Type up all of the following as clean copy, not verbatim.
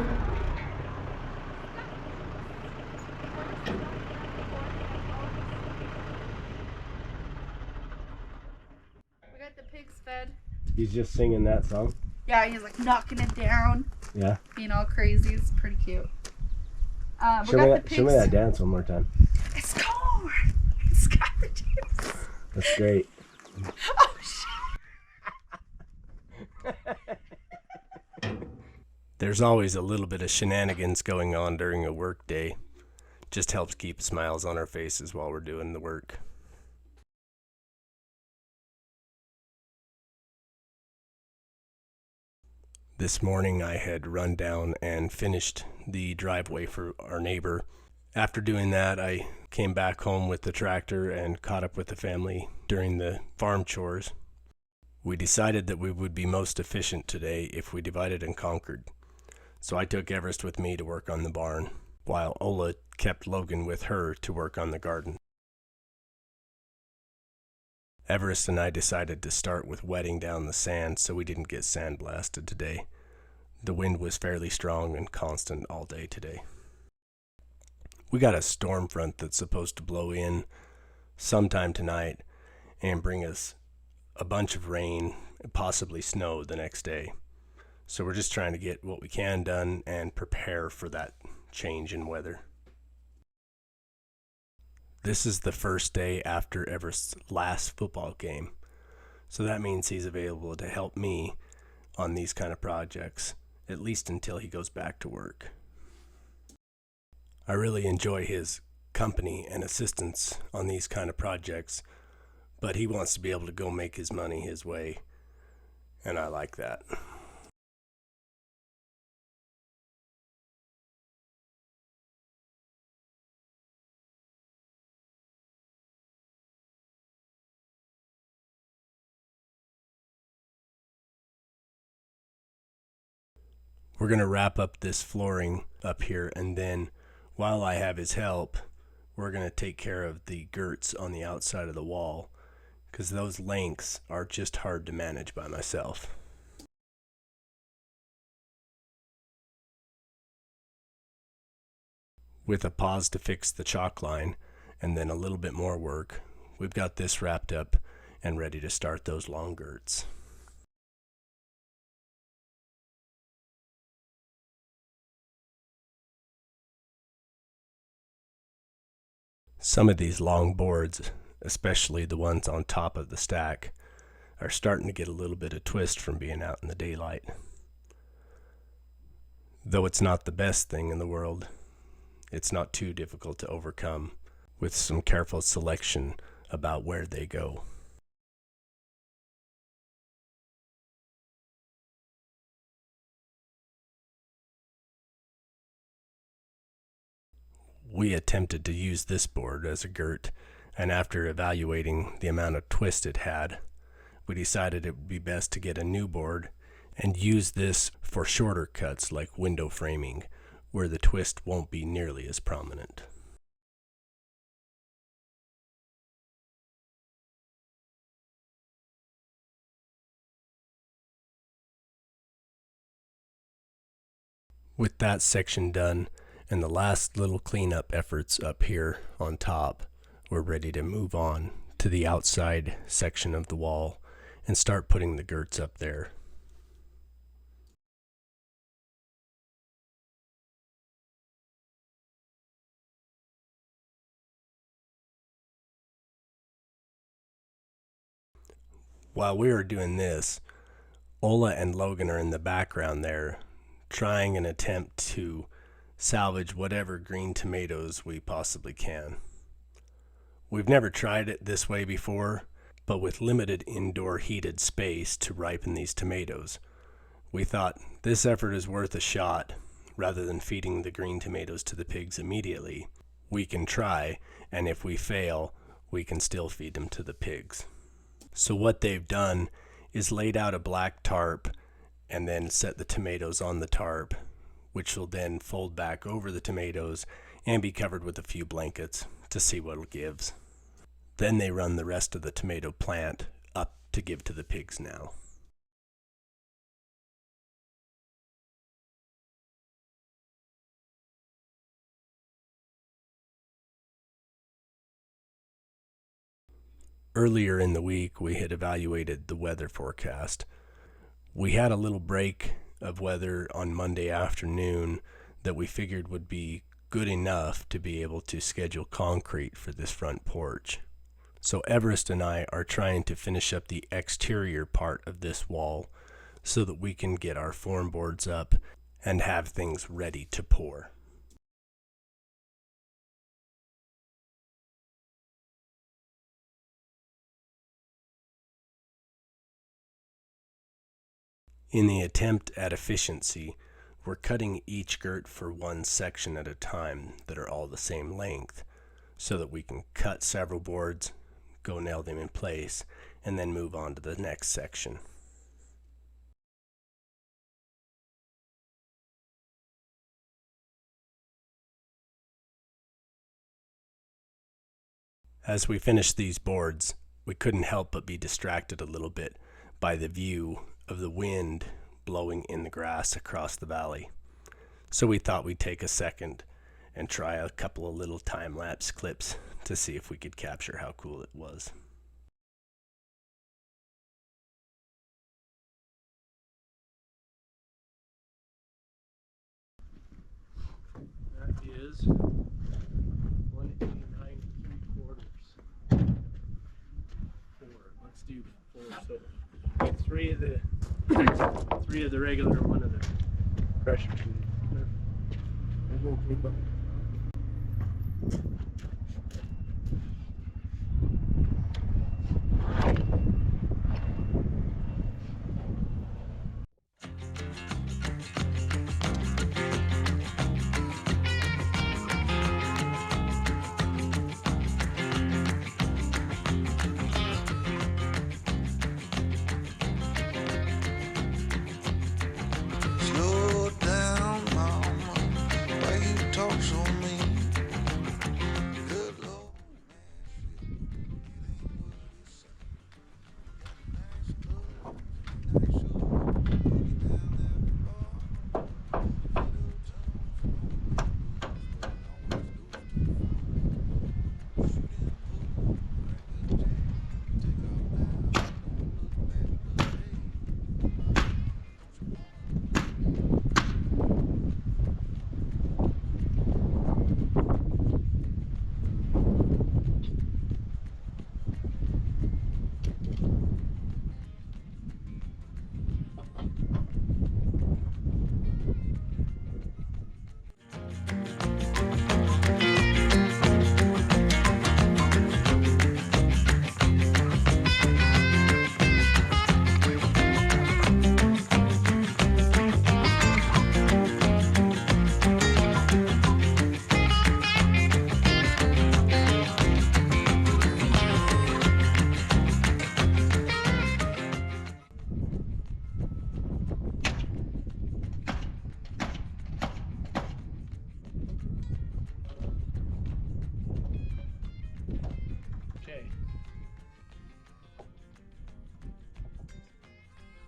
We got the pigs fed. He's just singing that song? Yeah, he's like knocking it down. Yeah. Being all crazy. It's pretty cute. Show me that dance one more time. It's gone. It's got the juice. That's great. Oh, shit. There's always a little bit of shenanigans going on during a work day. Just helps keep smiles on our faces while we're doing the work. This morning I had run down and finished the driveway for our neighbor. After doing that, I came back home with the tractor and caught up with the family during the farm chores. We decided that we would be most efficient today if we divided and conquered. So I took Everest with me to work on the barn, while Ola kept Logan with her to work on the garden. Everest and I decided to start with wetting down the sand so we didn't get sandblasted today. The wind was fairly strong and constant all day today. We got a storm front that's supposed to blow in sometime tonight and bring us a bunch of rain, possibly snow the next day. So we're just trying to get what we can done and prepare for that change in weather. This is the first day after Everest's last football game. So that means he's available to help me on these kind of projects, at least until he goes back to work. I really enjoy his company and assistance on these kind of projects, but he wants to be able to go make his money his way, and I like that. We're going to wrap up this flooring up here, and then while I have his help, we're going to take care of the GERTS on the outside of the wall, because those lengths are just hard to manage by myself. With a pause to fix the chalk line, and then a little bit more work, we've got this wrapped up and ready to start those long GERTS. Some of these long boards, especially the ones on top of the stack, are starting to get a little bit of twist from being out in the daylight. Though it's not the best thing in the world, it's not too difficult to overcome with some careful selection about where they go. We attempted to use this board as a GERT, and after evaluating the amount of twist it had, we decided it would be best to get a new board and use this for shorter cuts like window framing, where the twist won't be nearly as prominent. With that section done, and the last little cleanup efforts up here on top, we're ready to move on to the outside section of the wall and start putting the GERTS up there. While we are doing this, Ola and Logan are in the background there, trying an attempt to salvage whatever green tomatoes we possibly can. We've never tried it this way before, but with limited indoor heated space to ripen these tomatoes, we thought this effort is worth a shot. Rather than feeding the green tomatoes to the pigs immediately, we can try, and if we fail, we can still feed them to the pigs. So what they've done is laid out a black tarp and then set the tomatoes on the tarp, which will then fold back over the tomatoes and be covered with a few blankets to see what it gives. Then they run the rest of the tomato plant up to give to the pigs now. Earlier in the week, we had evaluated the weather forecast. We had a little break of weather on Monday afternoon that we figured would be good enough to be able to schedule concrete for this front porch. So Everest and I are trying to finish up the exterior part of this wall so that we can get our form boards up and have things ready to pour. In the attempt at efficiency, we're cutting each girt for one section at a time that are all the same length so that we can cut several boards, go nail them in place, and then move on to the next section. As we finished these boards, we couldn't help but be distracted a little bit by the view of the wind blowing in the grass across the valley. So we thought we'd take a second and try a couple of little time-lapse clips to see if we could capture how cool it was. That is 189 3/4. 4. Let's do 4. So three of the regular and one of the pressure treated.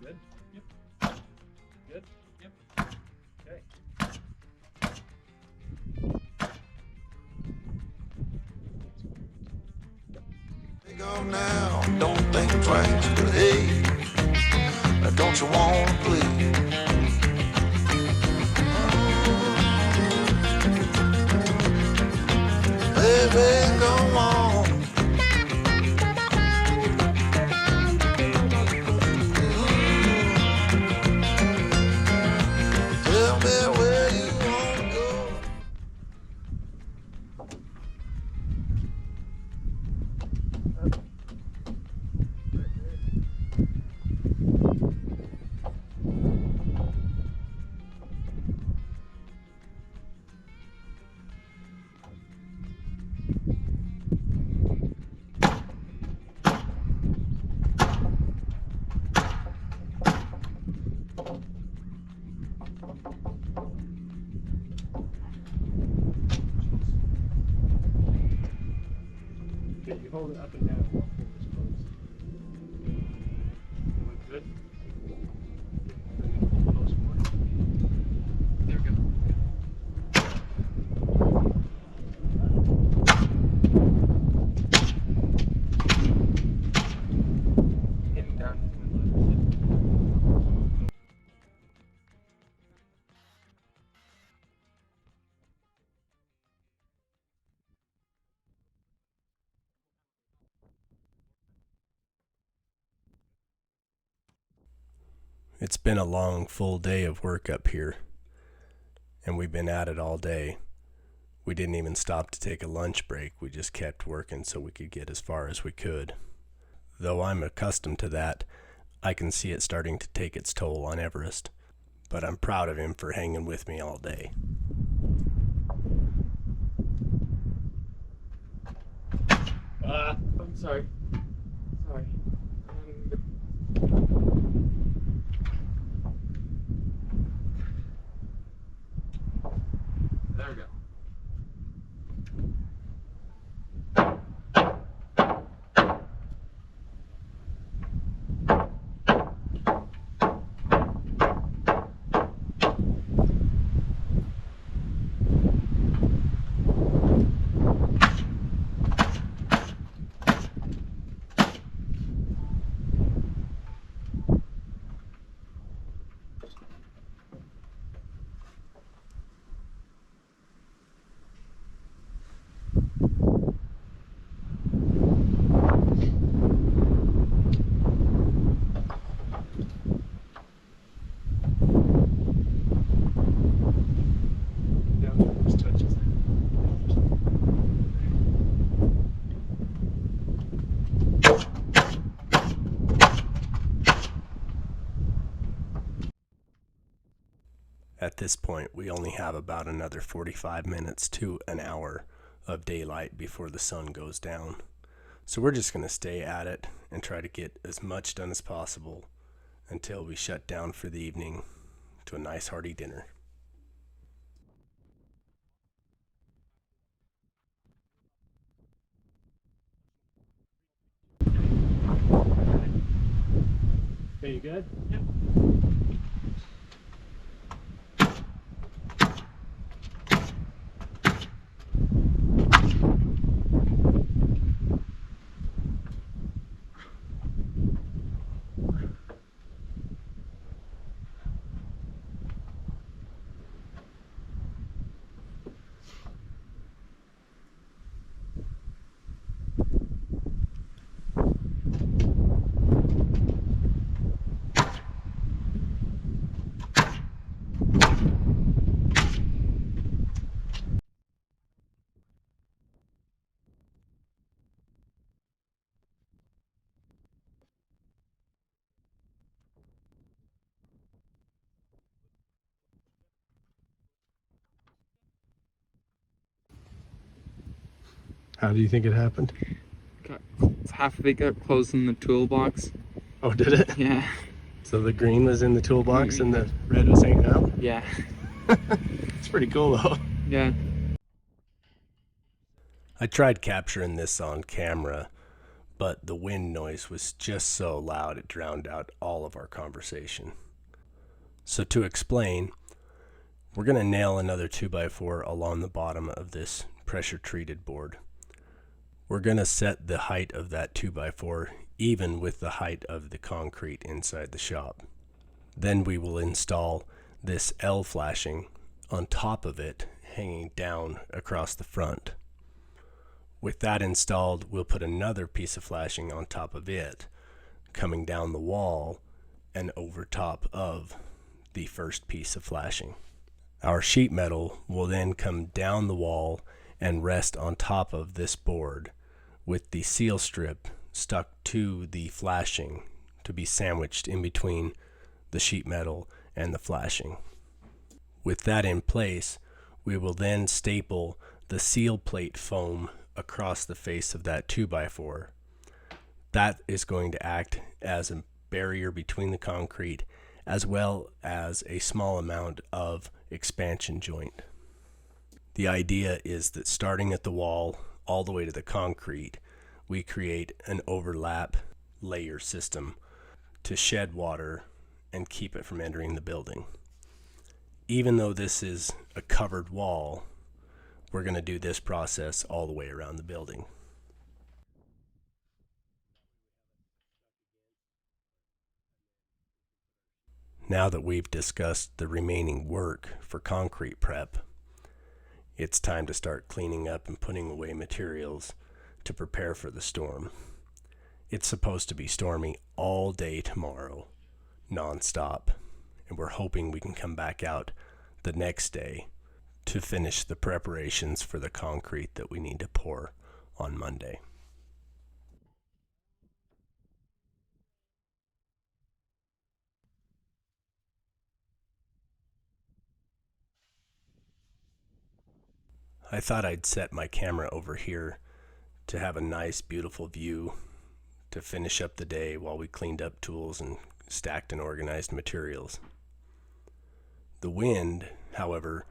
Good? Yep. Good? Yep. Okay. Take off now, don't think twice, but hey, don't you want to play? Baby, go on. Tell me where you want to go. Okay, you hold it up and down while it's closed. Good? Close more. There we go. It's been a long, full day of work up here, and we've been at it all day. We didn't even stop to take a lunch break. We just kept working so we could get as far as we could. Though I'm accustomed to that, I can see it starting to take its toll on Everest, but I'm proud of him for hanging with me all day. I'm sorry. Sorry. There we go. At this point, we only have about another 45 minutes to an hour of daylight before the sun goes down. So we're just going to stay at it and try to get as much done as possible until we shut down for the evening to a nice hearty dinner. Okay, you good? Yep. How do you think it happened? Half of it got closed in the toolbox. Oh, did it? Yeah. So the green was in the toolbox and the red was hanging out? Yeah. It's pretty cool though. Yeah. I tried capturing this on camera, but the wind noise was just so loud it drowned out all of our conversation. So to explain, we're going to nail another 2x4 along the bottom of this pressure treated board. We're going to set the height of that 2x4 even with the height of the concrete inside the shop. Then we will install this L flashing on top of it, hanging down across the front. With that installed, we'll put another piece of flashing on top of it, coming down the wall and over top of the first piece of flashing. Our sheet metal will then come down the wall and rest on top of this board with the seal strip stuck to the flashing to be sandwiched in between the sheet metal and the flashing. With that in place, we will then staple the seal plate foam across the face of that 2x4. That is going to act as a barrier between the concrete as well as a small amount of expansion joint. The idea is that starting at the wall all the way to the concrete, we create an overlap layer system to shed water and keep it from entering the building. Even though this is a covered wall, we're going to do this process all the way around the building. Now that we've discussed the remaining work for concrete prep, it's time to start cleaning up and putting away materials to prepare for the storm. It's supposed to be stormy all day tomorrow, nonstop. And we're hoping we can come back out the next day to finish the preparations for the concrete that we need to pour on Monday. I thought I'd set my camera over here to have a nice, beautiful view to finish up the day while we cleaned up tools and stacked and organized materials. The wind, however,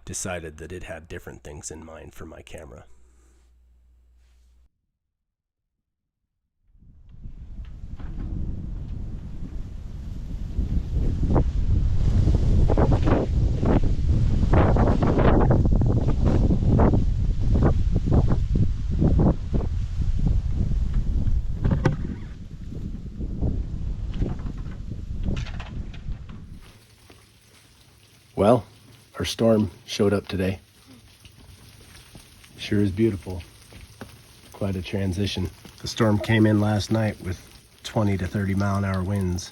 decided that it had different things in mind for my camera. Well, our storm showed up today. Sure is beautiful. Quite a transition. The storm came in last night with 20 to 30 mile an hour winds.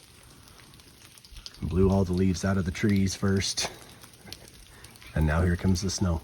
Blew all the leaves out of the trees first. And now here comes the snow.